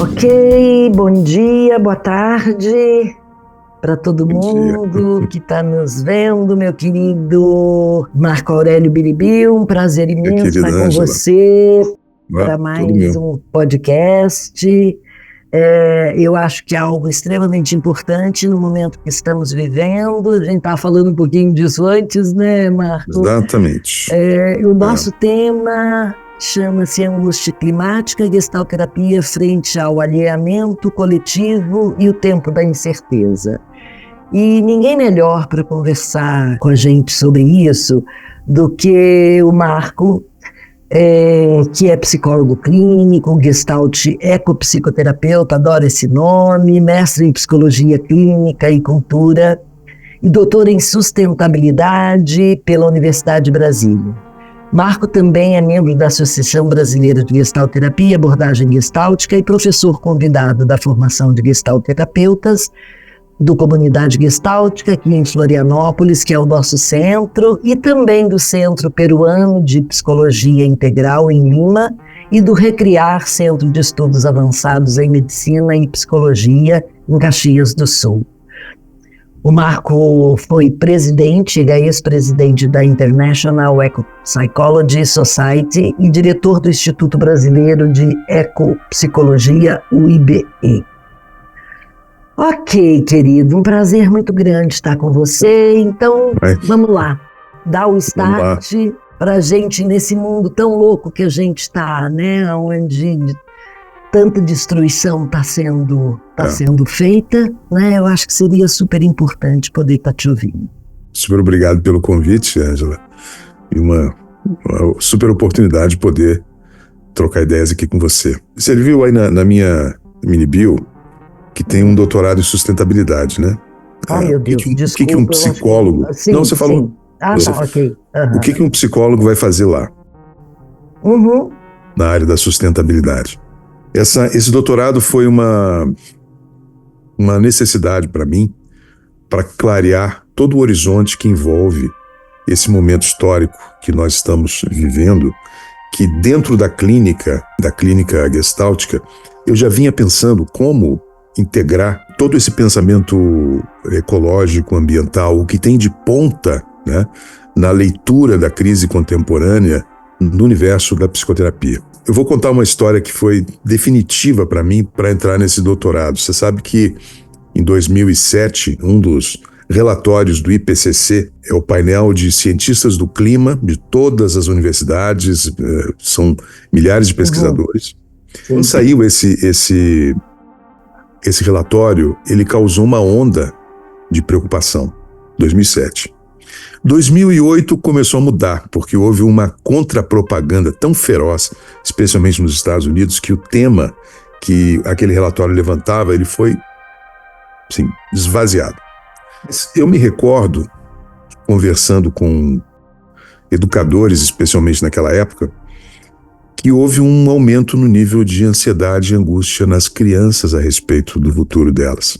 Ok, bom dia, boa tarde para todo mundo que está nos vendo, meu querido Marco Aurélio Biribiu, um prazer imenso estar com você para mais um podcast. Eu acho que é algo extremamente importante no momento que estamos vivendo. A gente estava falando um pouquinho disso antes, né, Marco? Exatamente. O nosso tema chama-se Angústia Climática e Gestalterapia frente ao alheamento coletivo e o tempo da incerteza. E ninguém melhor para conversar com a gente sobre isso do que o Marco, que é psicólogo clínico, Gestalt ecopsicoterapeuta, adoro esse nome, mestre em psicologia clínica e cultura e doutor em sustentabilidade pela Universidade de Brasília. Marco também é membro da Associação Brasileira de Gestalterapia e Abordagem Gestáltica e professor convidado da formação de gestalterapeutas do Comunidade Gestáltica aqui em Florianópolis, que é o nosso centro, e também do Centro Peruano de Psicologia Integral em Lima e do Recriar Centro de Estudos Avançados em Medicina e Psicologia em Caxias do Sul. O Marco foi presidente e ex-presidente da International Ecopsychology Society e diretor do Instituto Brasileiro de Ecopsicologia, UIBE. Ok, querido, um prazer muito grande estar com você. Então, vamos lá, dá o start para a gente nesse mundo tão louco que a gente está, né? Onde tanta destruição está sendo feita, né? Eu acho que seria super importante poder estar te ouvindo. Super obrigado pelo convite, Ângela. E uma super oportunidade de poder trocar ideias aqui com você. Você viu aí na minha mini bio que tem um doutorado em sustentabilidade, né? Ai, meu Deus, desculpa. O que um psicólogo... Sim, não, você falou. Sim. Ok. O que um psicólogo vai fazer lá? Na área da sustentabilidade. Esse doutorado foi uma necessidade para mim, para clarear todo o horizonte que envolve esse momento histórico que nós estamos vivendo, que dentro da clínica gestáltica, eu já vinha pensando como integrar todo esse pensamento ecológico, ambiental, o que tem de ponta, né, na leitura da crise contemporânea no universo da psicoterapia. Eu vou contar uma história que foi definitiva para mim para entrar nesse doutorado. Você sabe que em 2007, um dos relatórios do IPCC, é o painel de cientistas do clima de todas as universidades, são milhares de pesquisadores. Quando saiu esse relatório, ele causou uma onda de preocupação. 2007. 2008 começou a mudar, porque houve uma contrapropaganda tão feroz, especialmente nos Estados Unidos, que o tema que aquele relatório levantava, ele foi, assim, esvaziado. Eu me recordo, conversando com educadores, especialmente naquela época, que houve um aumento no nível de ansiedade e angústia nas crianças a respeito do futuro delas.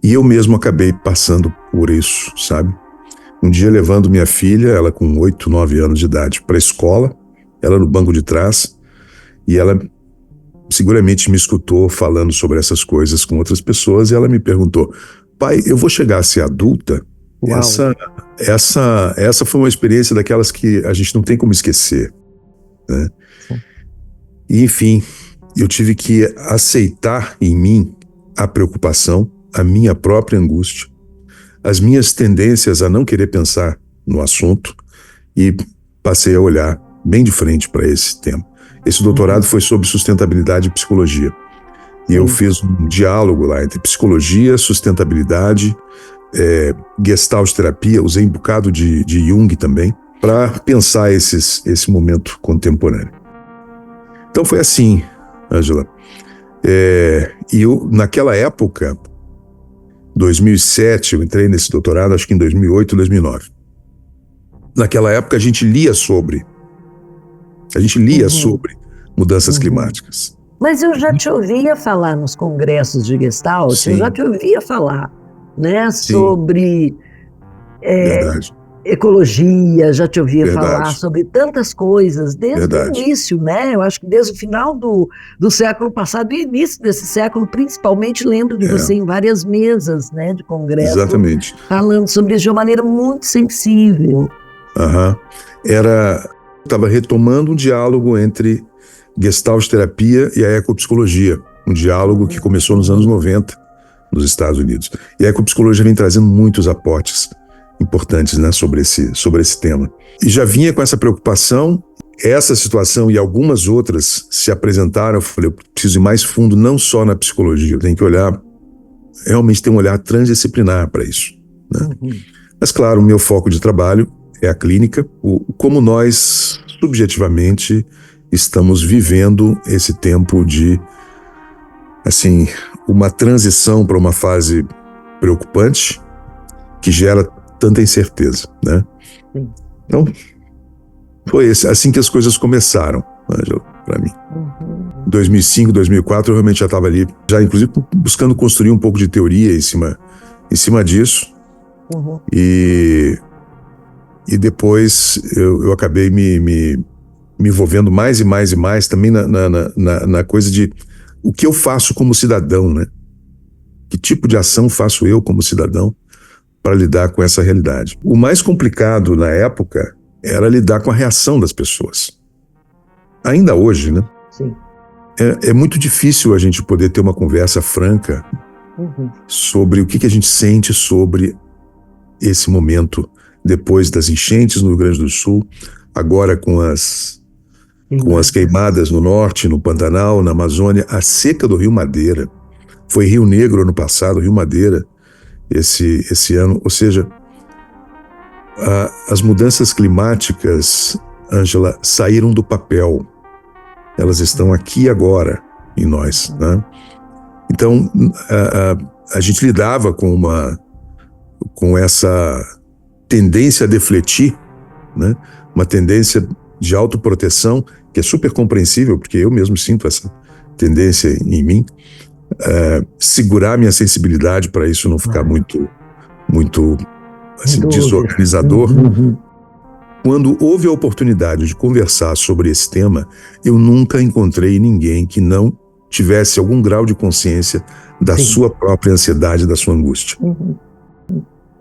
E eu mesmo acabei passando por isso, sabe? Um dia levando minha filha, ela com 8, 9 anos de idade, para a escola, ela no banco de trás, e ela seguramente me escutou falando sobre essas coisas com outras pessoas, e ela me perguntou: pai, eu vou chegar a ser adulta? Essa foi uma experiência daquelas que a gente não tem como esquecer, né? E, enfim, eu tive que aceitar em mim a preocupação, a minha própria angústia, as minhas tendências a não querer pensar no assunto, e passei a olhar bem de frente para esse tema. Esse doutorado foi sobre sustentabilidade e psicologia. E eu fiz um diálogo lá entre psicologia, sustentabilidade, gestalt terapia, usei um bocado de Jung também, para pensar esse momento contemporâneo. Então foi assim, Ângela. E eu, naquela época, 2007, eu entrei nesse doutorado, acho que em 2008, 2009. Naquela época a gente lia sobre mudanças climáticas. Mas eu já te ouvia falar nos congressos de Gestalt, eu já te ouvia falar, né, sobre Verdade. ecologia, já te ouvia falar Verdade, sobre tantas coisas desde o verdade. início, né? Eu acho que desde o final do século passado e início desse século, principalmente, lembro de você É, em várias mesas, né, de congresso, exatamente. falando sobre isso de uma maneira muito sensível. Aham. Estava retomando um diálogo entre Gestalt terapia e a ecopsicologia, um diálogo que começou nos anos 90 nos Estados Unidos. E a ecopsicologia vem trazendo muitos aportes importantes, né, sobre esse tema. E já vinha com essa preocupação, essa situação e algumas outras se apresentaram. Eu falei, eu preciso ir mais fundo, não só na psicologia, eu tenho que olhar, realmente ter um olhar transdisciplinar para isso, né? Mas, claro, o meu foco de trabalho é a clínica, como nós, subjetivamente, estamos vivendo esse tempo de, assim, uma transição para uma fase preocupante que gera tanta incerteza, né? Sim. Então, foi assim que as coisas começaram, Ângela, para mim. 2005, 2004, eu realmente já estava ali, já inclusive buscando construir um pouco de teoria em cima disso. E depois eu acabei me envolvendo mais e mais e mais também na coisa de o que eu faço como cidadão, né? Que tipo de ação faço eu como cidadão para lidar com essa realidade? O mais complicado na época era lidar com a reação das pessoas. Ainda hoje, né? Sim. É muito difícil a gente poder ter uma conversa franca sobre o que a gente sente sobre esse momento depois das enchentes no Rio Grande do Sul, agora com as queimadas no norte, no Pantanal, na Amazônia, a seca do Rio Madeira. Foi Rio Negro ano passado, Rio Madeira esse ano. Ou seja, as mudanças climáticas, Ângela, saíram do papel. Elas estão aqui agora em nós, né? Então, a gente lidava com essa tendência a defletir, né? Uma tendência de autoproteção, que é super compreensível, porque eu mesmo sinto essa tendência em mim, segurar minha sensibilidade para isso não ficar muito assim, desorganizador. Quando houve a oportunidade de conversar sobre esse tema, eu nunca encontrei ninguém que não tivesse algum grau de consciência da sua própria ansiedade, da sua angústia.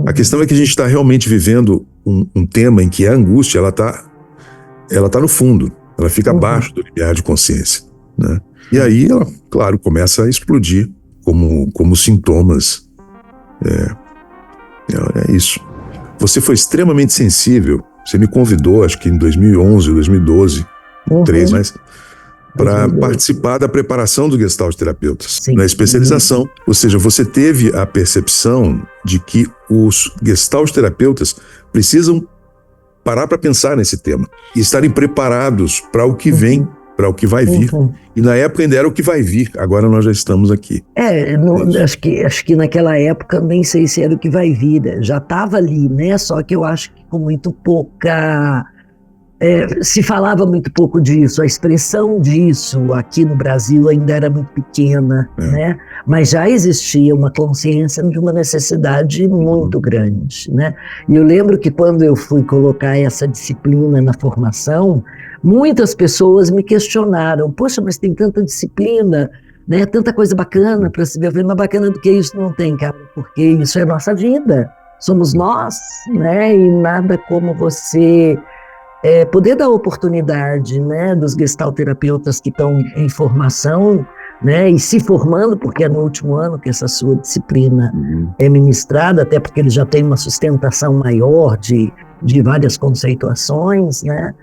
A questão é que a gente está realmente vivendo um tema em que a angústia ela tá no fundo, ela fica abaixo do limiar de consciência, né? E aí ela, claro, começa a explodir como sintomas. É isso. Você foi extremamente sensível. Você me convidou, acho que em 2011, 2012, 2013, mas para participar da preparação dos Gestalt terapeutas, na especialização. Ou seja, você teve a percepção de que os Gestalt terapeutas precisam parar para pensar nesse tema e estarem preparados para o que vem, para o que vai vir. E na época ainda era o que vai vir, agora nós já estamos aqui. Acho que naquela época nem sei se era o que vai vir, né? Já estava ali, né? Só que eu acho que com muito pouca... se falava muito pouco disso, a expressão disso aqui no Brasil ainda era muito pequena, né? Mas já existia uma consciência de uma necessidade muito grande, né? E eu lembro que quando eu fui colocar essa disciplina na formação, muitas pessoas me questionaram, poxa, mas tem tanta disciplina, né? Tanta coisa bacana para se ver. Eu falei, mas bacana do que isso não tem, cara, porque isso é a nossa vida, somos nós, né? E nada como você... poder dar oportunidade, né, dos gestalterapeutas que estão em formação, né, e se formando, porque é no último ano que essa sua disciplina é ministrada, até porque ele já tem uma sustentação maior de várias conceituações, né,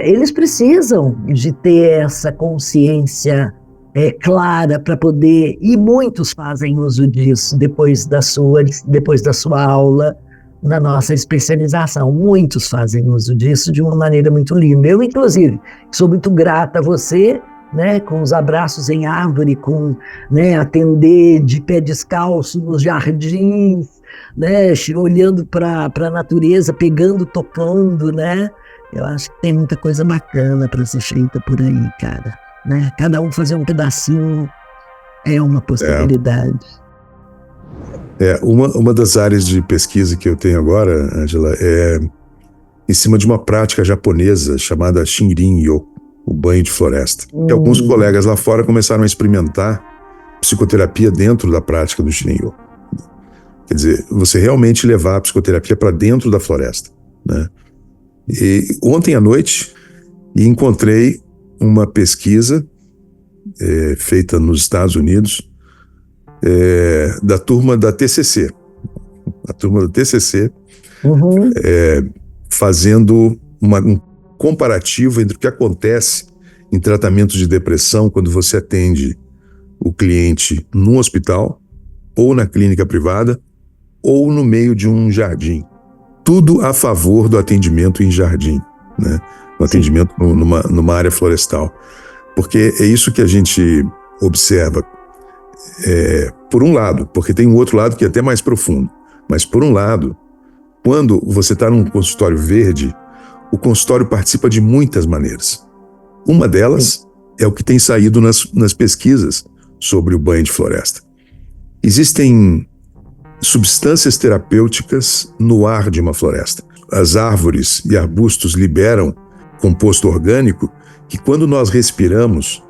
eles precisam de ter essa consciência clara para poder, e muitos fazem uso disso depois da sua aula, na nossa especialização. Muitos fazem uso disso de uma maneira muito linda. Eu, inclusive, sou muito grata a você, né, com os abraços em árvore, com, né, atender de pé descalço nos jardins, né, olhando para a natureza, pegando, tocando, né? Eu acho que tem muita coisa bacana para ser feita por aí, cara. Né? Cada um fazer um pedacinho é uma possibilidade. Uma das áreas de pesquisa que eu tenho agora, Ângela, é em cima de uma prática japonesa chamada Shinrin-yo, o banho de floresta. E alguns colegas lá fora começaram a experimentar psicoterapia dentro da prática do Shinrin-yo. Quer dizer, você realmente levar a psicoterapia para dentro da floresta, né? E ontem à noite encontrei uma pesquisa feita nos Estados Unidos da turma da TCC. A turma da TCC fazendo um comparativo entre o que acontece em tratamentos de depressão quando você atende o cliente num hospital ou na clínica privada ou no meio de um jardim. Tudo a favor do atendimento em jardim, né? No atendimento numa área florestal. Porque é isso que a gente observa. Por um lado, porque tem um outro lado que é até mais profundo, mas por um lado, quando você está num consultório verde, o consultório participa de muitas maneiras. Uma delas é o que tem saído nas pesquisas sobre o banho de floresta. Existem substâncias terapêuticas no ar de uma floresta. As árvores e arbustos liberam composto orgânico que, quando nós respiramos,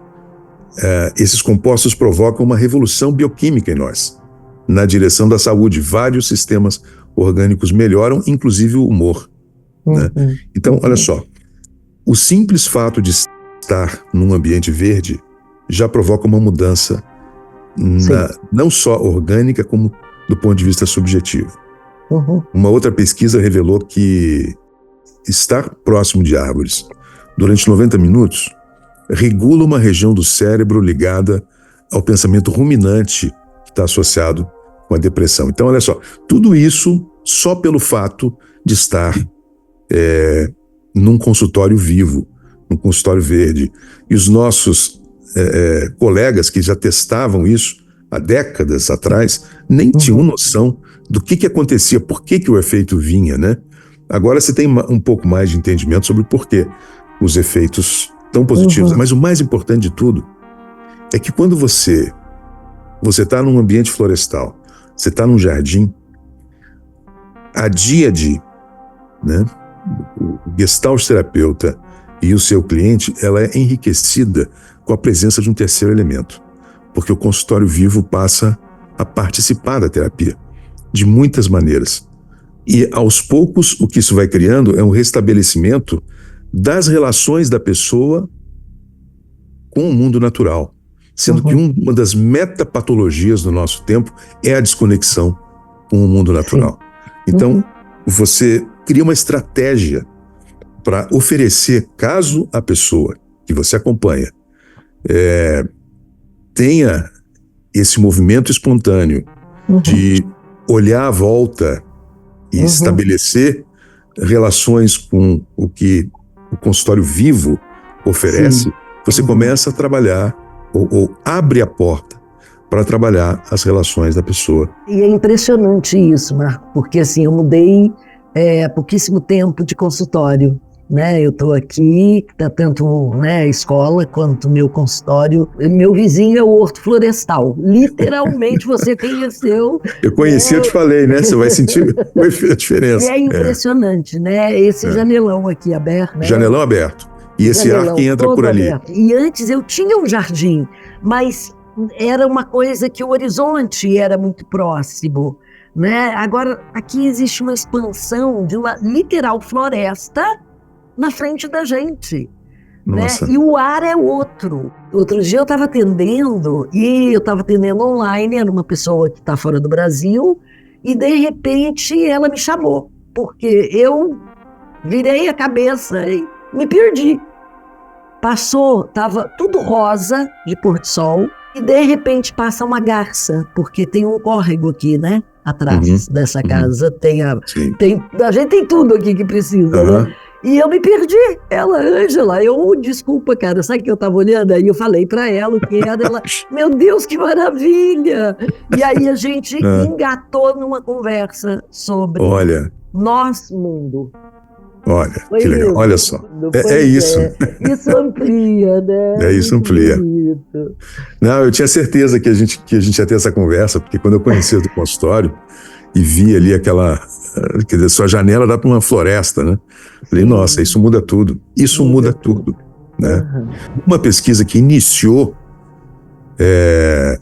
esses compostos provocam uma revolução bioquímica em nós, na direção da saúde. Vários sistemas orgânicos melhoram, inclusive o humor, né? Então, olha só, o simples fato de estar num ambiente verde já provoca uma mudança não só orgânica, como do ponto de vista subjetivo. Uma outra pesquisa revelou que estar próximo de árvores durante 90 minutos regula uma região do cérebro ligada ao pensamento ruminante que está associado com a depressão. Então, olha só, tudo isso só pelo fato de estar num consultório vivo, num consultório verde. E os nossos colegas que já testavam isso há décadas atrás nem tinham noção do que acontecia, por que o efeito vinha, né? Agora você tem um pouco mais de entendimento sobre por que os efeitos tão positivos. Mas o mais importante de tudo é que quando você está num ambiente florestal, você está num jardim, a díade, né, o gestalt terapeuta e o seu cliente, ela é enriquecida com a presença de um terceiro elemento, porque o consultório vivo passa a participar da terapia de muitas maneiras. E, aos poucos, o que isso vai criando é um restabelecimento das relações da pessoa com o mundo natural, sendo que uma das metapatologias do nosso tempo é a desconexão com o mundo natural. Então, você cria uma estratégia para oferecer, caso a pessoa que você acompanha tenha esse movimento espontâneo de olhar à volta e estabelecer relações com o que o consultório vivo oferece, você começa a trabalhar ou abre a porta para trabalhar as relações da pessoa. E é impressionante isso, Marco, porque assim, eu mudei há pouquíssimo tempo de consultório, né? Eu estou aqui, tanto escola quanto meu consultório. Meu vizinho é o Horto Florestal. Literalmente, você conheceu. Eu conheci, eu te falei, né? Você vai sentir a diferença. É impressionante, né? Esse janelão aqui aberto. Né? Janelão aberto. E esse ar que entra por ali. Aberto. E antes eu tinha um jardim, mas era uma coisa que o horizonte era muito próximo, né? Agora, aqui existe uma expansão de uma literal floresta na frente da gente, né? E o ar é outro. Outro dia eu estava atendendo, e eu estava atendendo online, era uma pessoa que está fora do Brasil, e de repente ela me chamou, porque eu virei a cabeça e me perdi. Passou, estava tudo rosa de pôr do sol, e de repente passa uma garça, porque tem um córrego aqui, né? Atrás dessa casa, a gente tem tudo aqui que precisa, né? E eu me perdi. Ela, Ângela, desculpa, cara, sabe que eu tava olhando? Aí eu falei pra ela o que era, ela, meu Deus, que maravilha! E aí a gente engatou numa conversa sobre nosso mundo. Olha, Foi que legal. lindo. Olha só. É Pois isso. Isso amplia, né? Isso Muito amplia. bonito. Não, eu tinha certeza que a gente ia ter essa conversa, porque quando eu conheci o teu consultório e vi ali aquela... Quer dizer, sua janela dá para uma floresta, né? Falei, Sim. nossa, isso muda tudo. Isso muda tudo, né? Uhum. Uma pesquisa que iniciou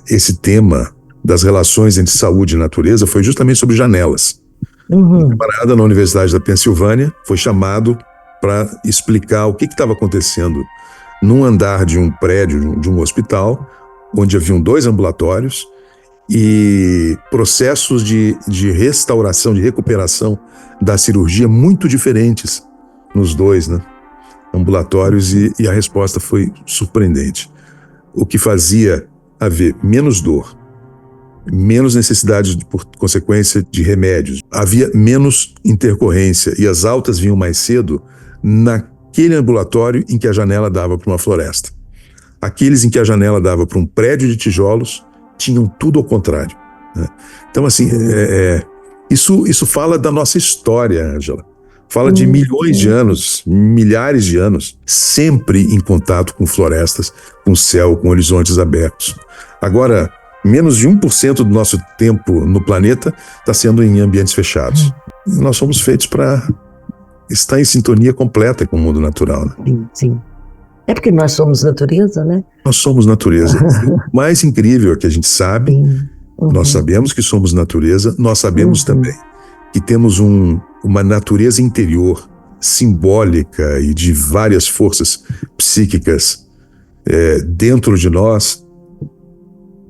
esse tema das relações entre saúde e natureza foi justamente sobre janelas. Um camarada na Universidade da Pensilvânia foi chamado para explicar o que estava acontecendo num andar de um prédio, de um hospital, onde haviam 2 ambulatórios e processos de restauração, de recuperação da cirurgia muito diferentes nos 2, né, ambulatórios, e a resposta foi surpreendente. O que fazia haver menos dor, menos necessidade por consequência de remédios, havia menos intercorrência e as altas vinham mais cedo naquele ambulatório em que a janela dava para uma floresta. Aqueles em que a janela dava para um prédio de tijolos tinham tudo ao contrário, né? Então, assim, isso fala da nossa história, Ângela. Fala de milhões de anos, milhares de anos, sempre em contato com florestas, com céu, com horizontes abertos. Agora, menos de 1% do nosso tempo no planeta está sendo em ambientes fechados. Nós somos feitos para estar em sintonia completa com o mundo natural, né? Sim, sim. É porque nós somos natureza, né? Nós somos natureza. E o mais incrível é que a gente sabe, nós sabemos que somos natureza, nós sabemos também que temos uma natureza interior, simbólica e de várias forças psíquicas dentro de nós,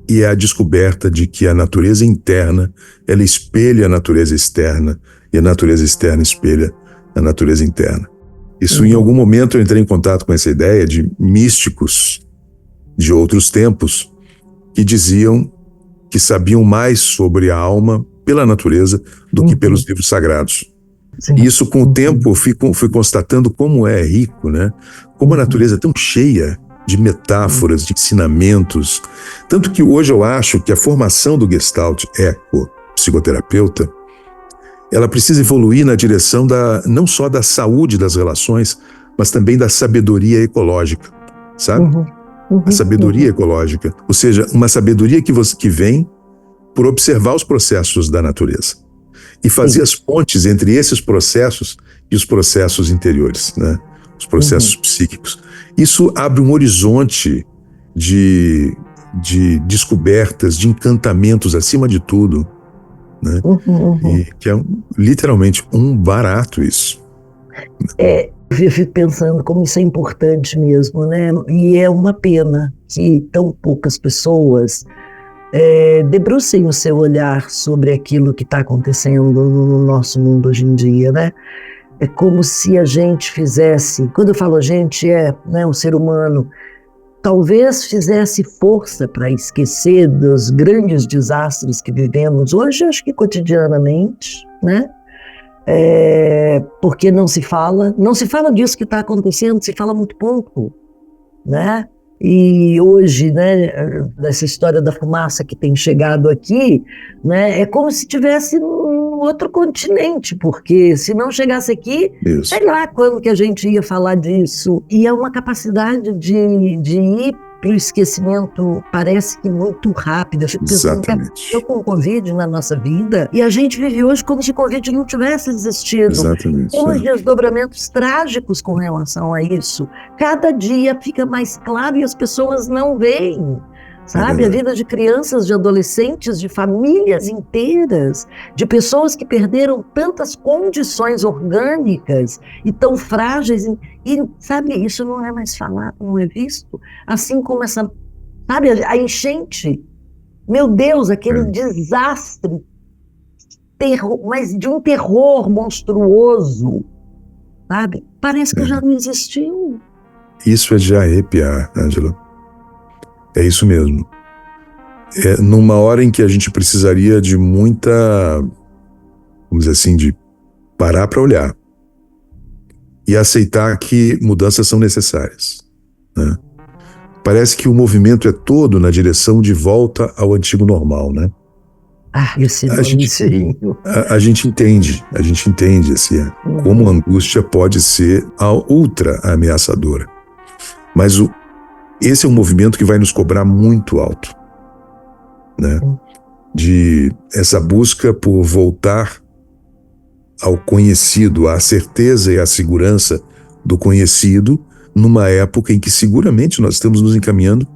e é a descoberta de que a natureza interna, ela espelha a natureza externa, e a natureza externa espelha a natureza interna. Isso, em algum momento, eu entrei em contato com essa ideia de místicos de outros tempos que diziam que sabiam mais sobre a alma pela natureza do que pelos livros sagrados. Sim. E isso, com o tempo, eu fui constatando como é rico, né? Como a natureza é tão cheia de metáforas, de ensinamentos. Tanto que hoje eu acho que a formação do Gestalt eco-psicoterapeuta, ela precisa evoluir na direção não só da saúde das relações, mas também da sabedoria ecológica, sabe? A sabedoria ecológica. Ou seja, uma sabedoria que vem por observar os processos da natureza e fazer as pontes entre esses processos e os processos interiores, né? Os processos psíquicos. Isso abre um horizonte de descobertas, de encantamentos, acima de tudo, né? E que é literalmente um barato isso. Eu fico pensando como isso é importante mesmo, né? E é uma pena que tão poucas pessoas debrucem o seu olhar sobre aquilo que está acontecendo no nosso mundo hoje em dia, né? É como se a gente fizesse, quando eu falo a gente, né, um ser humano, talvez fizesse força para esquecer dos grandes desastres que vivemos hoje, acho que cotidianamente, né? Porque não se fala disso que está acontecendo, se fala muito pouco, né? E hoje, né, dessa história da fumaça que tem chegado aqui, né, é como se tivesse num outro continente, porque se não chegasse aqui, sei lá quando que a gente ia falar disso. E é uma capacidade de ir para o esquecimento, parece que muito rápido. Eu fico pensando que aconteceu com o Covid na nossa vida, e a gente vive hoje como se o Covid não tivesse existido. Exatamente. Com os desdobramentos trágicos com relação a isso. Cada dia fica mais claro e as pessoas não veem, sabe? A vida de crianças, de adolescentes, de famílias inteiras, de pessoas que perderam tantas condições orgânicas e tão frágeis. E, sabe, isso não é mais falado, não é visto. Assim como essa, sabe, a enchente. Meu Deus, aquele desastre, mas de um terror monstruoso, sabe? Parece que já não existiu. Isso é de arrepiar, Ângela. É isso mesmo. Numa hora em que a gente precisaria de muita, vamos dizer assim, de parar para olhar e aceitar que mudanças são necessárias, né? Parece que o movimento é todo na direção de volta ao antigo normal, né? Esse nomezinho. A gente entende assim, como a angústia pode ser ultra ameaçadora. Mas esse é um movimento que vai nos cobrar muito alto, né? De essa busca por voltar ao conhecido, à certeza e à segurança do conhecido, numa época em que seguramente nós estamos nos encaminhando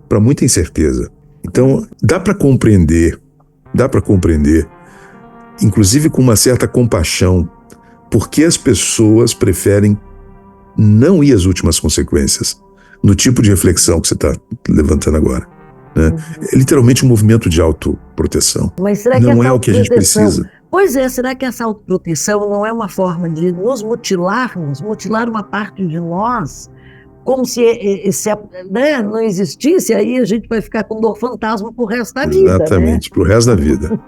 para muita incerteza. Então, dá para compreender, inclusive com uma certa compaixão, por que as pessoas preferem não ir às últimas consequências, no tipo de reflexão que você está levantando agora, né? É literalmente um movimento de autoproteção. Mas será que não é o que a gente precisa? Pois é, será que essa autoproteção não é uma forma de nos mutilar uma parte de nós, como se né, não existisse, aí a gente vai ficar com dor fantasma pro resto da vida, Exatamente, né? pro resto da vida.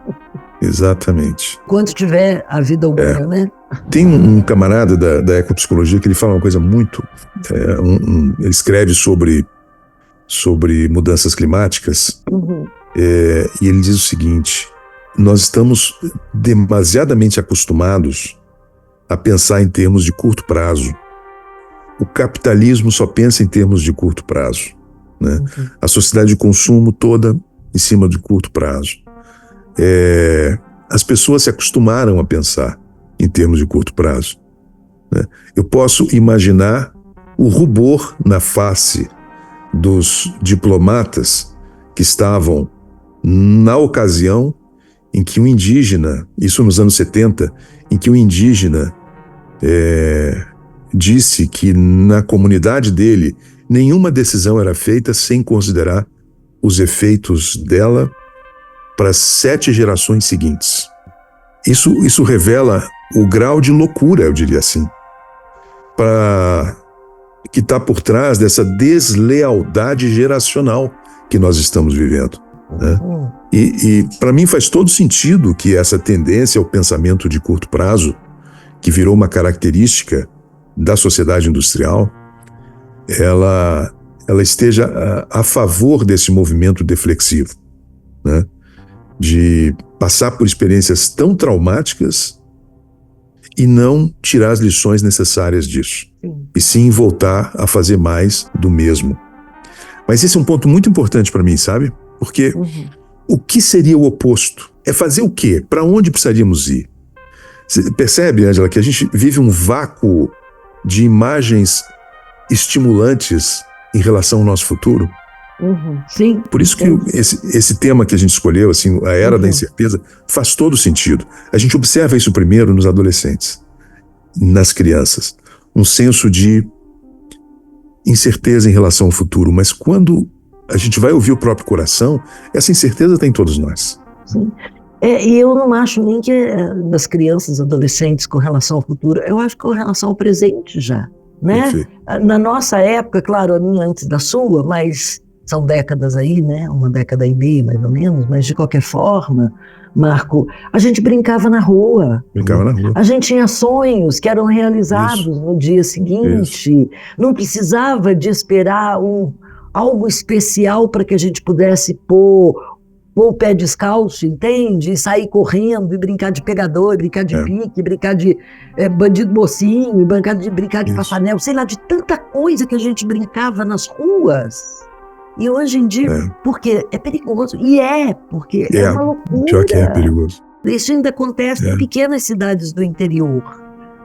Exatamente. Quando tiver a vida humana, né? Tem um camarada da ecopsicologia que ele fala uma coisa muito... ele escreve sobre mudanças climáticas, e ele diz o seguinte: nós estamos demasiadamente acostumados a pensar em termos de curto prazo. O capitalismo só pensa em termos de curto prazo, né? A sociedade de consumo toda em cima de curto prazo. As pessoas se acostumaram a pensar em termos de curto prazo, né? Eu posso imaginar o rubor na face dos diplomatas que estavam na ocasião em que um indígena, isso nos anos 70, em que um indígena disse que na comunidade dele nenhuma decisão era feita sem considerar os efeitos dela para 7 gerações seguintes. Isso revela o grau de loucura, eu diria assim, que está por trás dessa deslealdade geracional que nós estamos vivendo, né? E para mim faz todo sentido que essa tendência ao pensamento de curto prazo, que virou uma característica da sociedade industrial, ela esteja a favor desse movimento deflexivo, né? De passar por experiências tão traumáticas e não tirar as lições necessárias disso, e sim voltar a fazer mais do mesmo. Mas esse é um ponto muito importante para mim, sabe? Porque o que seria o oposto? É fazer o quê? Para onde precisaríamos ir? Você percebe, Ângela, que a gente vive um vácuo de imagens estimulantes em relação ao nosso futuro? Sim. Por isso que esse tema que a gente escolheu, assim, a era da incerteza, faz todo sentido. A gente observa isso primeiro nos adolescentes, nas crianças. Um senso de incerteza em relação ao futuro. Mas quando a gente vai ouvir o próprio coração, essa incerteza está em todos nós. Sim. E eu não acho nem que das crianças, adolescentes, com relação ao futuro. Eu acho que com relação ao presente já, né? Perfeito. Na nossa época, claro, a minha antes da sua, mas são décadas aí, né? Uma década e meia, mais ou menos, mas de qualquer forma, Marco, a gente brincava na rua. A gente tinha sonhos que eram realizados no dia seguinte. Não precisava de esperar algo especial para que a gente pudesse pôr o pé descalço, entende? E sair correndo, e brincar de pegador, e brincar de pique, brincar de bandido mocinho, e brincar de passanel, sei lá, de tanta coisa que a gente brincava nas ruas. E hoje em dia, porque é perigoso. Porque é uma loucura. Pior que é perigoso. Isso ainda acontece em pequenas cidades do interior,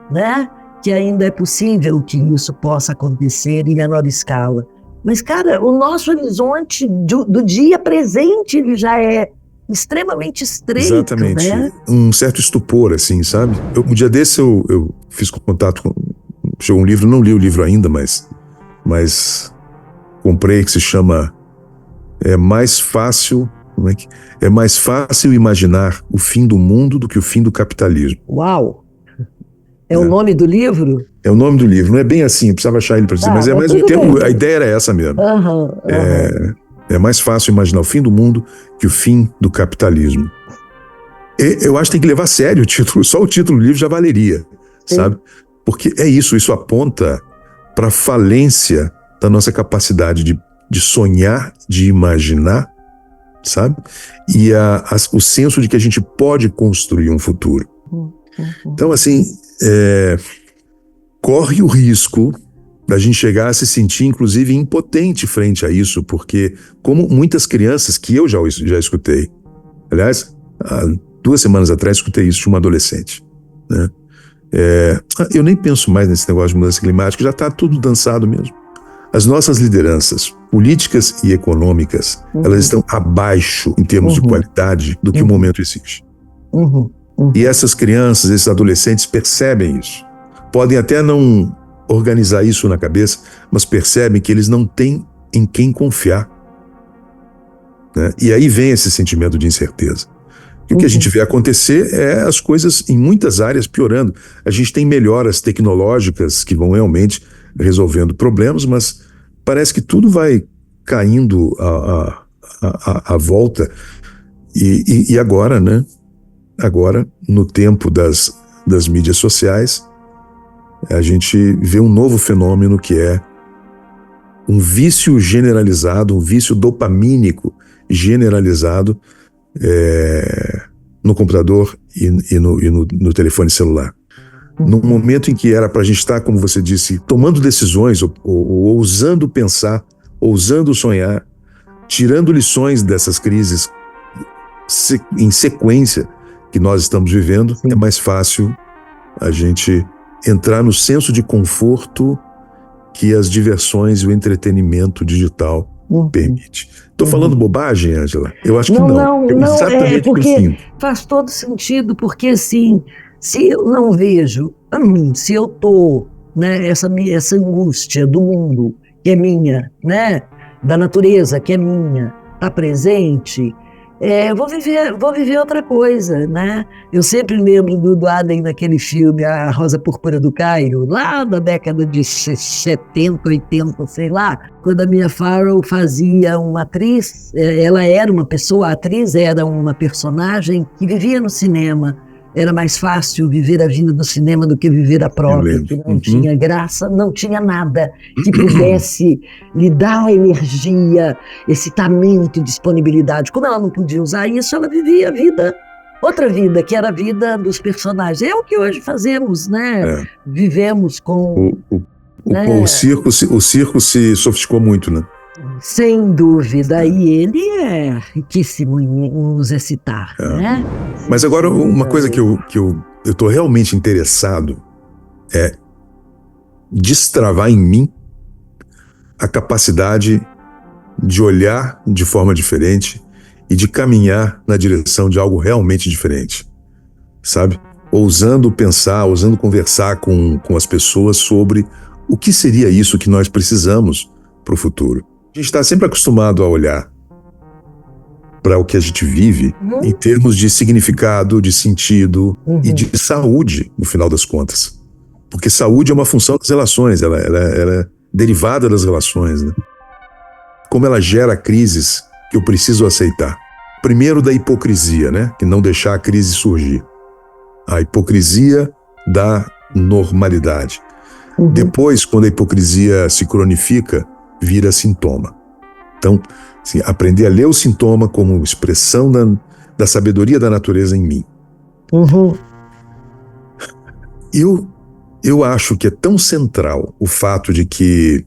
né? Que ainda é possível que isso possa acontecer em menor escala. Mas, cara, o nosso horizonte do dia presente, ele já é extremamente estreito. Exatamente. Né? Um certo estupor, assim, sabe? Um dia desse eu fiz contato com... Chegou um livro, não li o livro ainda, mas comprei, que se chama É mais fácil imaginar o fim do mundo do que o fim do capitalismo. Uau! É o nome do livro? É o nome do livro. Não é bem assim, eu precisava achar ele para dizer, mas a ideia era essa mesmo. É mais fácil imaginar o fim do mundo que o fim do capitalismo. Eu acho que tem que levar a sério o título, só o título do livro já valeria, sabe? Porque isso aponta para a falência da nossa capacidade de sonhar, de imaginar sabe? E o senso de que a gente pode construir um futuro. Então, assim, corre o risco da gente chegar a se sentir, inclusive, impotente frente a isso, porque, como muitas crianças que eu já escutei, aliás, há 2 semanas atrás escutei isso de uma adolescente, né? Eu nem penso mais nesse negócio de mudança climática, já está tudo dançado mesmo. As nossas lideranças políticas e econômicas, elas estão abaixo, em termos de qualidade, do que o momento exige. E essas crianças, esses adolescentes percebem isso. Podem até não organizar isso na cabeça, mas percebem que eles não têm em quem confiar, né? E aí vem esse sentimento de incerteza. E o que a gente vê acontecer é as coisas em muitas áreas piorando. A gente tem melhoras tecnológicas que vão realmente resolvendo problemas, mas parece que tudo vai caindo à volta. E agora, né? Agora, no tempo das mídias sociais, a gente vê um novo fenômeno que é um vício generalizado, um vício dopamínico generalizado no computador e no telefone celular. Num momento em que era para a gente estar, como você disse, tomando decisões, ou ousando pensar, ousando sonhar, tirando lições dessas crises em sequência que nós estamos vivendo, é mais fácil a gente entrar no senso de conforto que as diversões e o entretenimento digital permite. Estou falando bobagem, Ângela? Eu acho que não. Exatamente porque faz todo sentido, porque assim, se eu não vejo, se eu estou, né, essa angústia do mundo que é minha, né, da natureza que é minha, está presente, vou viver outra coisa, né? Eu sempre lembro do Aden naquele filme A Rosa Púrpura do Cairo, lá na década de 70, 80, sei lá, quando a Mia Farrow fazia uma atriz, ela era uma pessoa, a atriz era uma personagem que vivia no cinema. Era mais fácil viver a vida do cinema do que viver a própria, que não tinha graça, não tinha nada que pudesse lhe dar energia, excitamento e disponibilidade. Como ela não podia usar isso, ela vivia a vida, outra vida, que era a vida dos personagens. É o que hoje fazemos, né? Vivemos com... O circo se sofisticou muito, né? Sem dúvida, e ele é riquíssimo em nos excitar, né? Mas agora, uma coisa que eu estou realmente interessado é destravar em mim a capacidade de olhar de forma diferente e de caminhar na direção de algo realmente diferente, sabe? Ousando pensar, ousando conversar com as pessoas sobre o que seria isso que nós precisamos para o futuro. A gente está sempre acostumado a olhar para o que a gente vive em termos de significado, de sentido e de saúde, no final das contas. Porque saúde é uma função das relações, ela é derivada das relações, né? Como ela gera crises que eu preciso aceitar. Primeiro, da hipocrisia, né? Que não deixar a crise surgir. A hipocrisia da normalidade. Depois, quando a hipocrisia se cronifica, vira sintoma. Então, assim, aprender a ler o sintoma como expressão da sabedoria da natureza em mim. Eu acho que é tão central o fato de que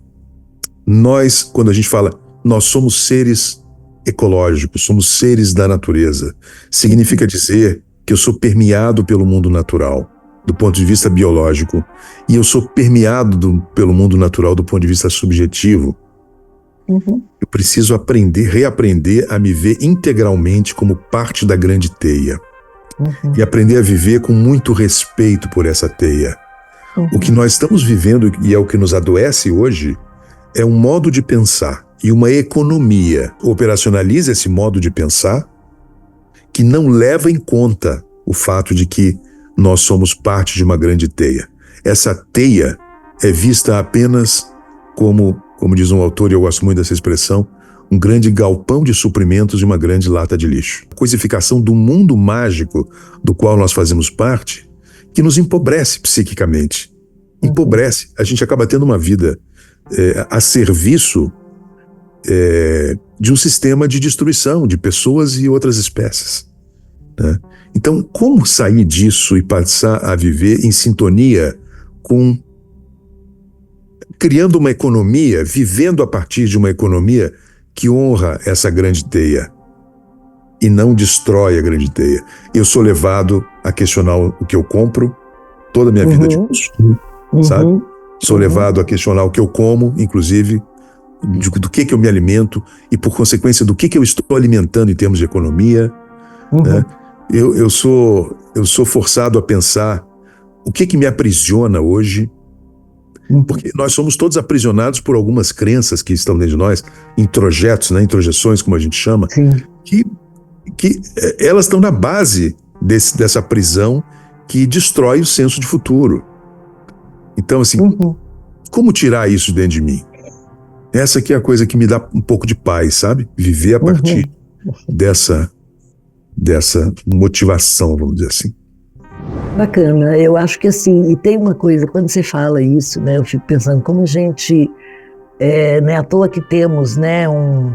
nós, quando a gente fala, nós somos seres ecológicos, somos seres da natureza, significa dizer que eu sou permeado pelo mundo natural, do ponto de vista biológico, e eu sou permeado pelo mundo natural do ponto de vista subjetivo. Eu preciso reaprender a me ver integralmente como parte da grande teia. E aprender a viver com muito respeito por essa teia. O que nós estamos vivendo, e é o que nos adoece hoje, é um modo de pensar e uma economia operacionaliza esse modo de pensar que não leva em conta o fato de que nós somos parte de uma grande teia. Essa teia é vista apenas como diz um autor, e eu gosto muito dessa expressão, um grande galpão de suprimentos e uma grande lata de lixo. A coisificação do mundo mágico do qual nós fazemos parte, que nos empobrece psiquicamente. Empobrece. A gente acaba tendo uma vida a serviço de um sistema de destruição de pessoas e outras espécies, né? Então, como sair disso e passar a viver em sintonia com... criando uma economia, vivendo a partir de uma economia que honra essa grande teia e não destrói a grande teia. Eu sou levado a questionar o que eu compro toda a minha vida de consumo, sabe? Sou levado a questionar o que eu como, inclusive, do que eu me alimento e, por consequência, do que eu estou alimentando em termos de economia, né? Eu sou forçado a pensar o que me aprisiona hoje, porque nós somos todos aprisionados por algumas crenças que estão dentro de nós, introjetos, né, introjeções, como a gente chama, que elas estão na base dessa prisão que destrói o senso de futuro. Então, assim, como tirar isso dentro de mim? Essa aqui é a coisa que me dá um pouco de paz, sabe? Viver a partir dessa motivação, vamos dizer assim. Bacana, eu acho que assim, e tem uma coisa, quando você fala isso, né, eu fico pensando como a gente, não é à toa que temos, né, um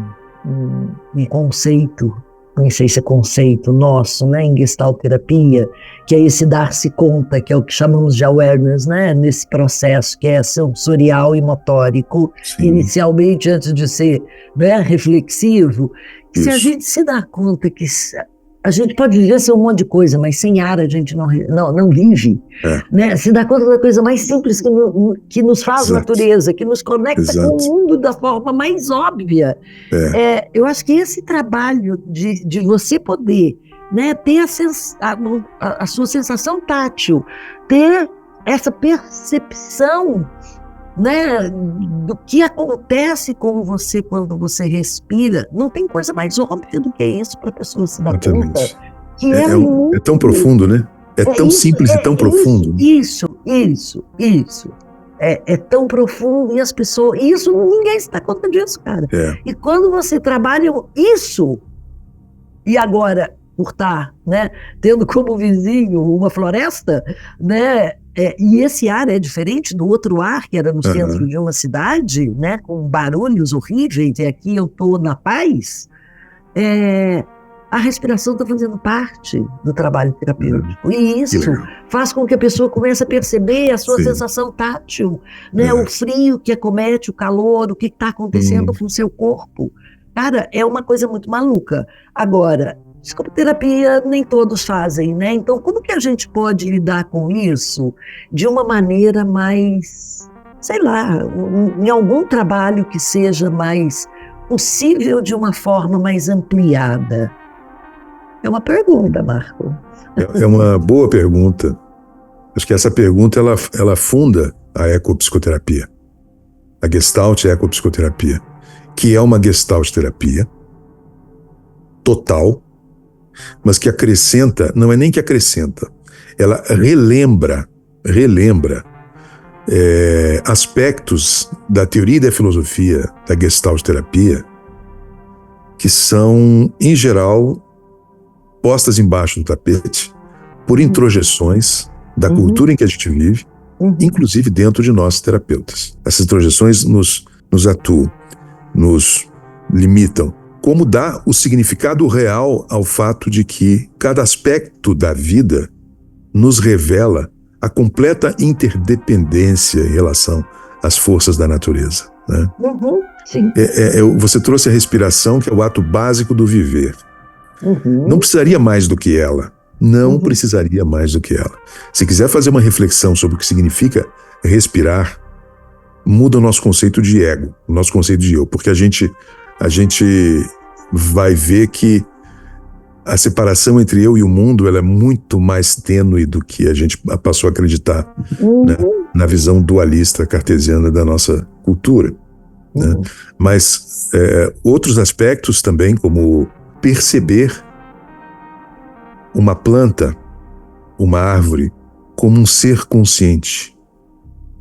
conceito, não sei se é conceito nosso, né, em Gestalt terapia, que é esse dar-se conta, que é o que chamamos de awareness, né, nesse processo que é sensorial e motórico, inicialmente antes de ser, né, reflexivo, que se a gente se dá conta que a gente pode viver sem um monte de coisa, mas sem ar a gente não vive, né? Se dá conta da coisa mais simples que nos faz natureza, que nos conecta com o mundo da forma mais óbvia. Eu acho que esse trabalho de você poder, né, ter a sua sensação tátil, ter essa percepção, né, do que acontece com você quando você respira, não tem coisa mais óbvia do que isso para a pessoa se dar conta. Que é tão profundo, né? É tão isso, simples e tão profundo. Isso. É tão profundo e as pessoas... Isso, ninguém se dá conta disso, cara. E quando você trabalha isso, e agora, por estar, né, tendo como vizinho uma floresta, né, e esse ar é diferente do outro ar que era no centro de uma cidade, né, com barulhos horríveis, e aqui eu estou na paz, a respiração está fazendo parte do trabalho terapêutico. E isso faz com que a pessoa comece a perceber a sua sensação tátil, né, o frio que acomete, o calor, o que está acontecendo com o seu corpo. Cara, é uma coisa muito maluca. Agora, psicoterapia nem todos fazem, né? Então, como que a gente pode lidar com isso de uma maneira mais, sei lá, em algum trabalho que seja mais possível de uma forma mais ampliada? É uma pergunta, Marco. É uma boa pergunta. Acho que essa pergunta, ela funda a ecopsicoterapia. A Gestalt ecopsicoterapia, que é uma Gestalt terapia total, mas que acrescenta, não é nem que acrescenta, ela relembra aspectos da teoria e da filosofia da Gestalt terapia que são, em geral, postas embaixo do tapete por introjeções da cultura em que a gente vive, inclusive dentro de nós terapeutas. Essas introjeções nos atuam, nos limitam, como dá o significado real ao fato de que cada aspecto da vida nos revela a completa interdependência em relação às forças da natureza, né? Sim. Você trouxe a respiração, que é o ato básico do viver. Não precisaria mais do que ela. Não precisaria mais do que ela. Se quiser fazer uma reflexão sobre o que significa respirar, muda o nosso conceito de ego, o nosso conceito de eu, porque a gente vai ver que a separação entre eu e o mundo, ela é muito mais tênue do que a gente passou a acreditar, né, na visão dualista cartesiana da nossa cultura, né? Mas outros aspectos também, como perceber uma planta, uma árvore, como um ser consciente,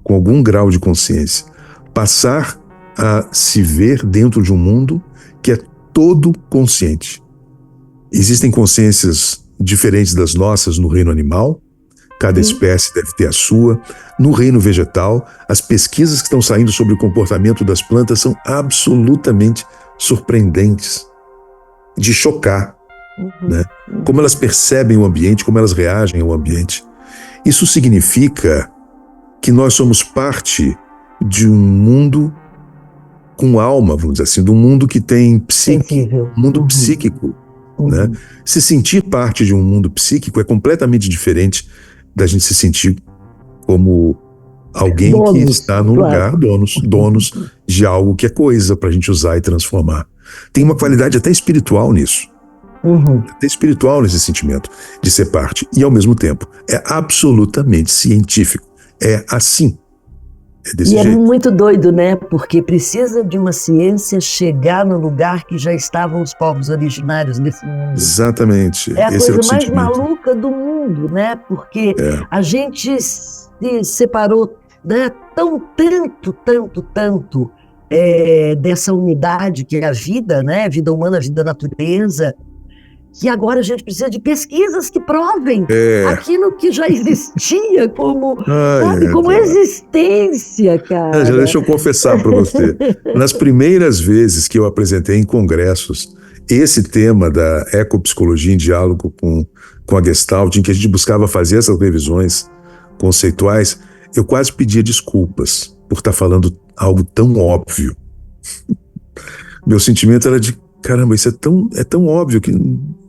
com algum grau de consciência, passar a se ver dentro de um mundo que é todo consciente. Existem consciências diferentes das nossas no reino animal, cada espécie deve ter a sua. No reino vegetal, as pesquisas que estão saindo sobre o comportamento das plantas são absolutamente surpreendentes, de chocar, né? Como elas percebem o ambiente, como elas reagem ao ambiente. Isso significa que nós somos parte de um mundo com alma, vamos dizer assim, de um mundo que tem psique, um mundo psíquico. Né? Se sentir parte de um mundo psíquico é completamente diferente da gente se sentir como alguém donos, que está no lugar, donos de algo que é coisa para a gente usar e transformar. Tem uma qualidade até espiritual nisso. Até espiritual nesse sentimento de ser parte. E ao mesmo tempo é absolutamente científico. É assim. É desse jeito. É muito doido, né? Porque precisa de uma ciência chegar no lugar que já estavam os povos originários desse mundo. Exatamente. É a coisa mais maluca do mundo, né? Porque a gente se separou, né, tanto dessa unidade que é a vida, né? Vida humana, vida natureza, que agora a gente precisa de pesquisas que provem aquilo que já existia como, como existência, cara. Já deixa eu confessar para você. Nas primeiras vezes que eu apresentei em congressos esse tema da ecopsicologia em diálogo com a Gestalt, em que a gente buscava fazer essas revisões conceituais, eu quase pedia desculpas por estar falando algo tão óbvio. Meu sentimento era de, caramba, isso é tão óbvio que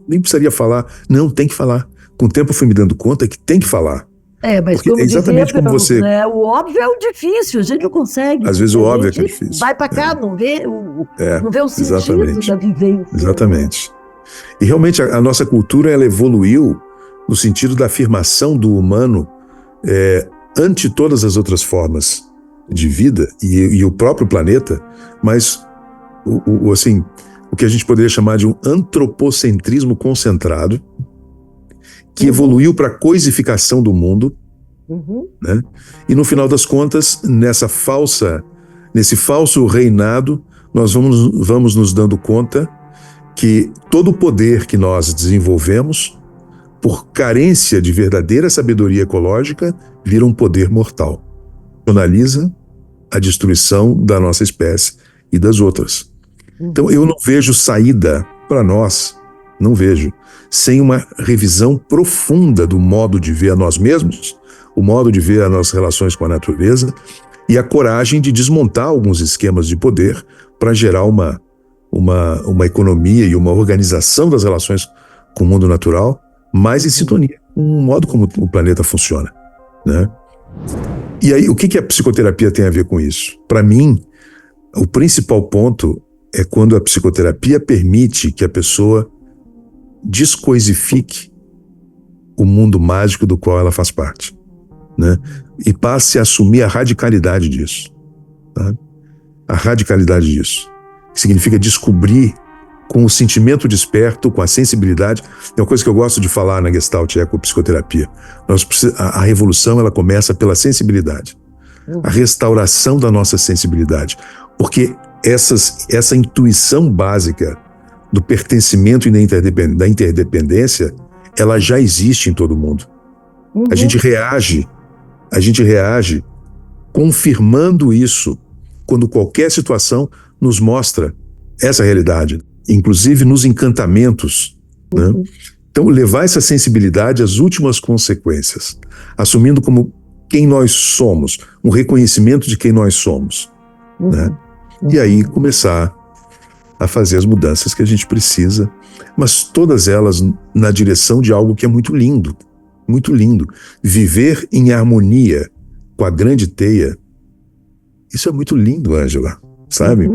nem precisaria falar. Não, tem que falar. Com o tempo eu fui me dando conta que tem que falar. Mas porque como exatamente dizia, como você... né, o óbvio é o difícil, a gente não consegue. Às vezes o óbvio é que é difícil. Vai para cá, não vê o sentido da vivência. Exatamente. E realmente a nossa cultura, ela evoluiu no sentido da afirmação do humano ante todas as outras formas de vida e o próprio planeta, mas o que a gente poderia chamar de um antropocentrismo concentrado, que evoluiu para a coisificação do mundo, né? E no final das contas, nesse falso reinado, nós vamos nos dando conta que todo o poder que nós desenvolvemos, por carência de verdadeira sabedoria ecológica, vira um poder mortal. Finaliza a destruição da nossa espécie e das outras. Então eu não vejo saída para nós, não vejo, sem uma revisão profunda do modo de ver a nós mesmos, o modo de ver as nossas relações com a natureza e a coragem de desmontar alguns esquemas de poder para gerar uma economia e uma organização das relações com o mundo natural mais em sintonia com o modo como o planeta funciona, né? E aí, o que a psicoterapia tem a ver com isso? Para mim, o principal ponto é quando a psicoterapia permite que a pessoa descoisifique o mundo mágico do qual ela faz parte, né? E passe a assumir a radicalidade disso, tá? A radicalidade disso significa descobrir com o sentimento desperto, com a sensibilidade. É uma coisa que eu gosto de falar na Gestalt Ecopsicoterapia. A revolução, ela começa pela sensibilidade, a restauração da nossa sensibilidade, porque essa intuição básica do pertencimento e da interdependência, ela já existe em todo mundo. A gente reage confirmando isso quando qualquer situação nos mostra essa realidade, inclusive nos encantamentos, né? Então, levar essa sensibilidade às últimas consequências, assumindo como quem nós somos, um reconhecimento de quem nós somos, né? E aí começar a fazer as mudanças que a gente precisa, mas todas elas na direção de algo que é muito lindo, muito lindo. Viver em harmonia com a grande teia, isso é muito lindo, Ângela, sabe?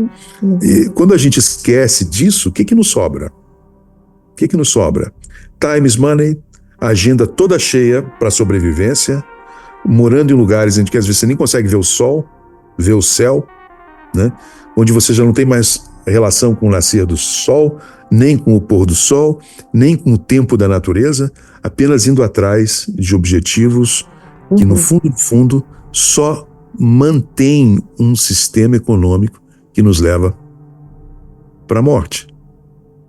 E quando a gente esquece disso, o que nos sobra? O que nos sobra? Time is money, a agenda toda cheia para sobrevivência, morando em lugares em que às vezes você nem consegue ver o sol, ver o céu, né? Onde você já não tem mais relação com o nascer do sol, nem com o pôr do sol, nem com o tempo da natureza, apenas indo atrás de objetivos que no fundo só mantém um sistema econômico que nos leva para a morte,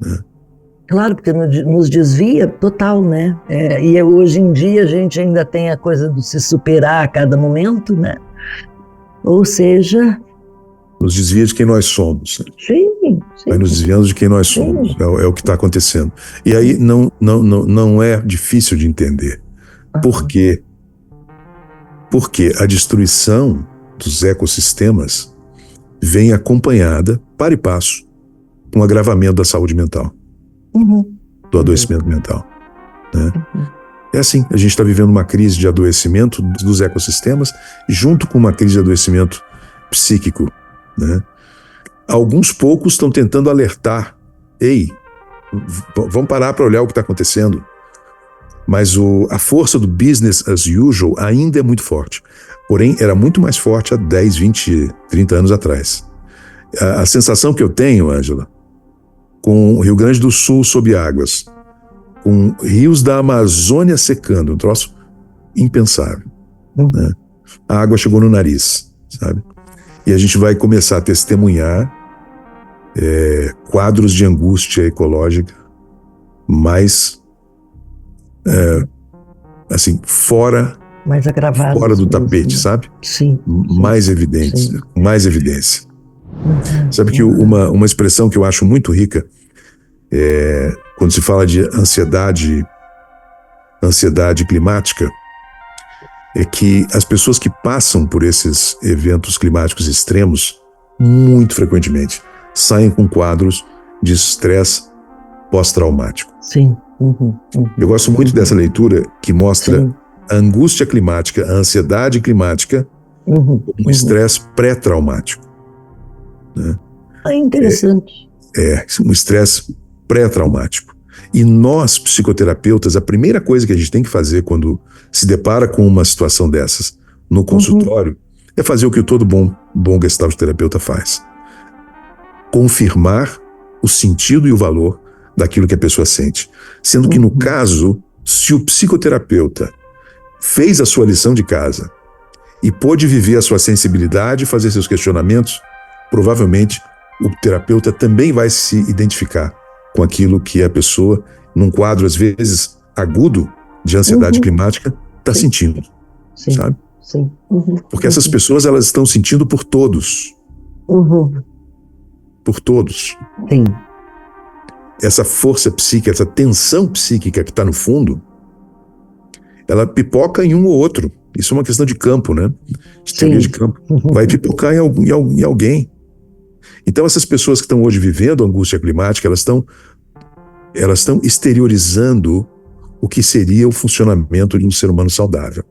né? Claro, porque nos desvia total, né? E hoje em dia a gente ainda tem a coisa de se superar a cada momento, né? Ou seja... Nos desvia de quem nós somos. Sim, vai nos desviando de quem nós somos. É o que está acontecendo. E aí não é difícil de entender. Por quê? Porque a destruição dos ecossistemas vem acompanhada, para e passo, com o agravamento da saúde mental, do adoecimento mental, né? É assim, a gente está vivendo uma crise de adoecimento dos ecossistemas junto com uma crise de adoecimento psíquico, né? Alguns poucos estão tentando alertar, ei, vamos parar para olhar o que está acontecendo. Mas a força do business as usual ainda é muito forte. Porém, era muito mais forte há 10, 20, 30 anos atrás. A sensação que eu tenho, Ângela, com o Rio Grande do Sul sob águas, com rios da Amazônia secando, um troço impensável, né? A água chegou no nariz, sabe? E a gente vai começar a testemunhar quadros de angústia ecológica mais assim, fora do tapete, sabe? Sim. Mais evidentes, sim. Mais evidência. Sabe que uma expressão que eu acho muito rica quando se fala de ansiedade climática, é que as pessoas que passam por esses eventos climáticos extremos, muito frequentemente, saem com quadros de estresse pós-traumático. Sim. Eu gosto muito dessa leitura que mostra a angústia climática, a ansiedade climática, como um estresse pré-traumático, né? Interessante. Um estresse pré-traumático. E nós, psicoterapeutas, a primeira coisa que a gente tem que fazer quando se depara com uma situação dessas no consultório é fazer o que todo bom gestalt terapeuta faz: confirmar o sentido e o valor daquilo que a pessoa sente. Sendo que, no caso, se o psicoterapeuta fez a sua lição de casa e pôde viver a sua sensibilidade e fazer seus questionamentos, provavelmente o terapeuta também vai se identificar com aquilo que a pessoa, num quadro, às vezes, agudo de ansiedade climática, está sentindo. Sim. Sabe? Sim. Porque essas pessoas, elas estão sentindo por todos. Por todos. Sim. Essa força psíquica, essa tensão psíquica que está no fundo, ela pipoca em um ou outro. Isso é uma questão de campo, né? De teoria de campo. Vai pipocar em alguém. Então, essas pessoas que estão hoje vivendo a angústia climática, elas estão exteriorizando o que seria o funcionamento de um ser humano saudável.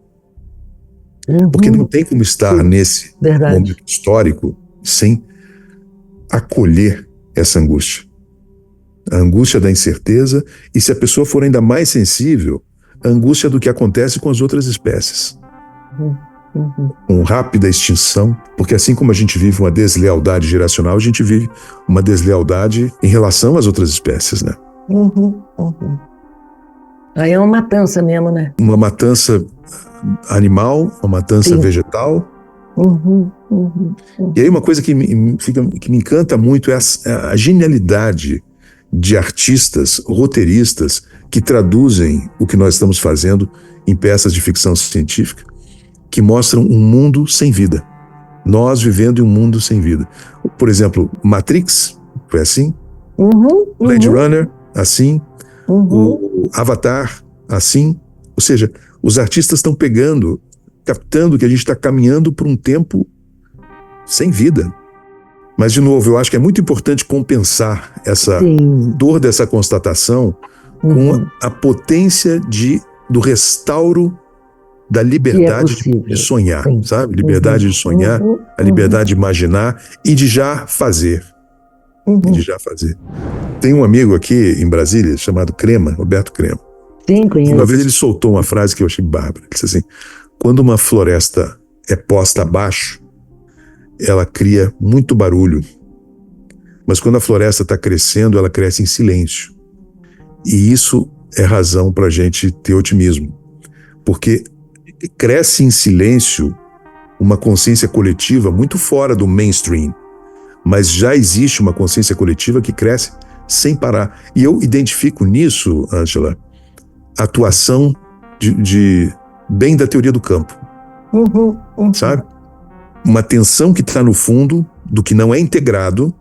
Porque não tem como estar nesse momento histórico sem acolher essa angústia. A angústia da incerteza, e se a pessoa for ainda mais sensível, a angústia do que acontece com as outras espécies. Com rápida extinção, porque assim como a gente vive uma deslealdade geracional, a gente vive uma deslealdade em relação às outras espécies, né? Aí é uma matança mesmo, né? Uma matança animal, uma matança vegetal. E aí uma coisa que me encanta muito é a genialidade de artistas, roteiristas, que traduzem o que nós estamos fazendo em peças de ficção científica, que mostram um mundo sem vida. Nós vivendo em um mundo sem vida. Por exemplo, Matrix, foi assim. Blade Runner, assim. O Avatar, assim. Ou seja, os artistas estão captando que a gente está caminhando por um tempo sem vida. Mas, de novo, eu acho que é muito importante compensar essa dor dessa constatação com a potência do restauro da liberdade de sonhar, sabe? Liberdade de sonhar, a liberdade de imaginar e de já fazer. Tem um amigo aqui em Brasília chamado Crema, Roberto Crema. Sim, conheço. Uma vez ele soltou uma frase que eu achei bárbara. Ele disse assim: quando uma floresta é posta abaixo, ela cria muito barulho. Mas quando a floresta está crescendo, ela cresce em silêncio. E isso é razão para a gente ter otimismo. Porque cresce em silêncio uma consciência coletiva muito fora do mainstream. Mas já existe uma consciência coletiva que cresce sem parar. E eu identifico nisso, Ângela, a atuação bem da teoria do campo. Sabe? Uma tensão que está no fundo do que não é integrado,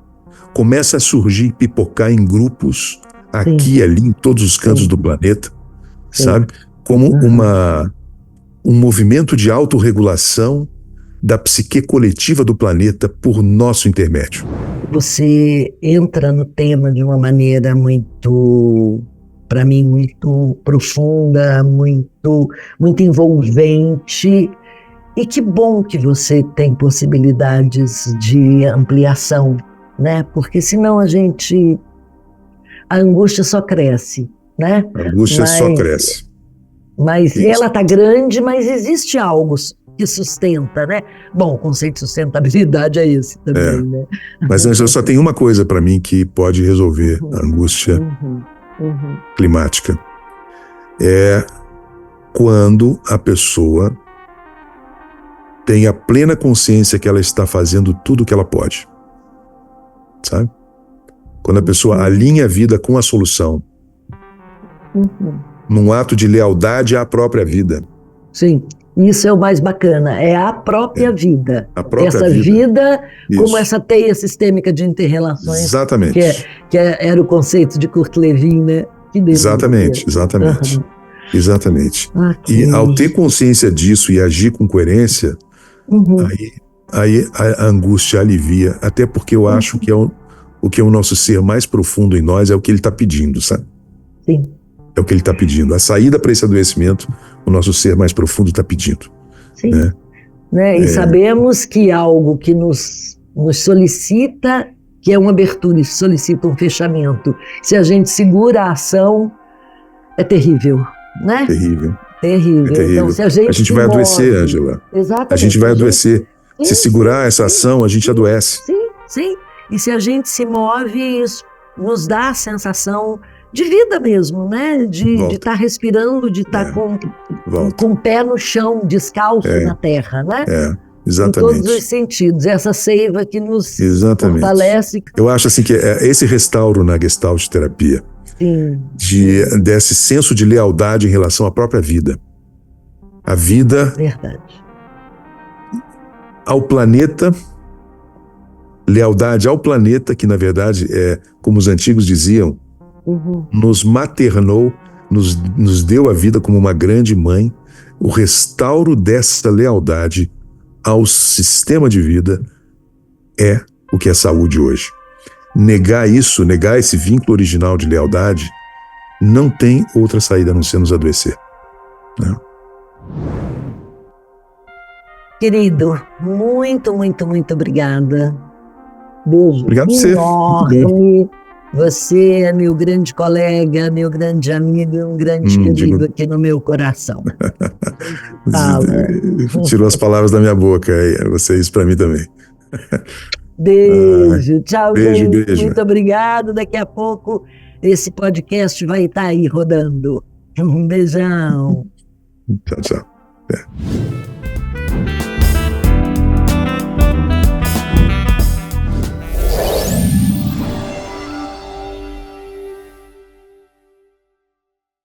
começa a surgir, pipocar em grupos, aqui e ali, em todos os cantos do planeta, sabe? Como um movimento de autorregulação da psique coletiva do planeta por nosso intermédio. Você entra no tema de uma maneira muito, para mim, muito profunda, muito envolvente. E que bom que você tem possibilidades de ampliação, né? Porque senão a angústia só cresce, né? A angústia só cresce. Mas ela está grande, mas existe algo que sustenta, né? Bom, o conceito de sustentabilidade é esse também, né? Mas, Ângela, só tem uma coisa para mim que pode resolver a angústia climática. É quando a pessoa tem a plena consciência que ela está fazendo tudo o que ela pode. Sabe? Quando a pessoa alinha a vida com a solução. Num ato de lealdade à própria vida. Sim. Isso é o mais bacana, é a própria vida. A própria essa vida como essa teia sistêmica de interrelações. Exatamente. Que era o conceito de Kurt Lewin, né? Exatamente. Exatamente. E ao ter consciência disso e agir com coerência, aí a angústia alivia, até porque eu acho que o que é o nosso ser mais profundo em nós é o que ele está pedindo, sabe? Sim. É o que ele está pedindo. A saída para esse adoecimento, o nosso ser mais profundo está pedindo. Sim. Né? E sabemos que algo que nos solicita, que é uma abertura, solicita um fechamento. Se a gente segura a ação, é terrível, né? Terrível. Então, se a gente vai adoecer, Ângela. Exatamente. A gente vai adoecer. Se segurar essa ação, a gente adoece. Sim. E se a gente se move, isso nos dá a sensação de vida mesmo, né? De estar respirando, de estar com o pé no chão, descalço na terra, né? Exatamente. Em todos os sentidos. Essa seiva que nos fortalece. Eu acho assim que esse restauro na Gestalt terapia, desse senso de lealdade em relação à própria vida. A vida. Verdade. Ao planeta. Lealdade ao planeta, que na verdade é, como os antigos diziam, nos maternou, nos deu a vida como uma grande mãe. O restauro dessa lealdade ao sistema de vida é o que é saúde hoje. Negar esse vínculo original de lealdade, não tem outra saída a não ser nos adoecer. Né? Querido, muito, muito, muito obrigada. Beijo. Obrigado a você. Enorme. Você é meu grande colega, meu grande amigo, um grande querido aqui no meu coração. Tirou as palavras da minha boca, isso para mim também. Beijo, tchau, beijo. Muito obrigado. Daqui a pouco esse podcast vai estar aí rodando. Um beijão. Tchau.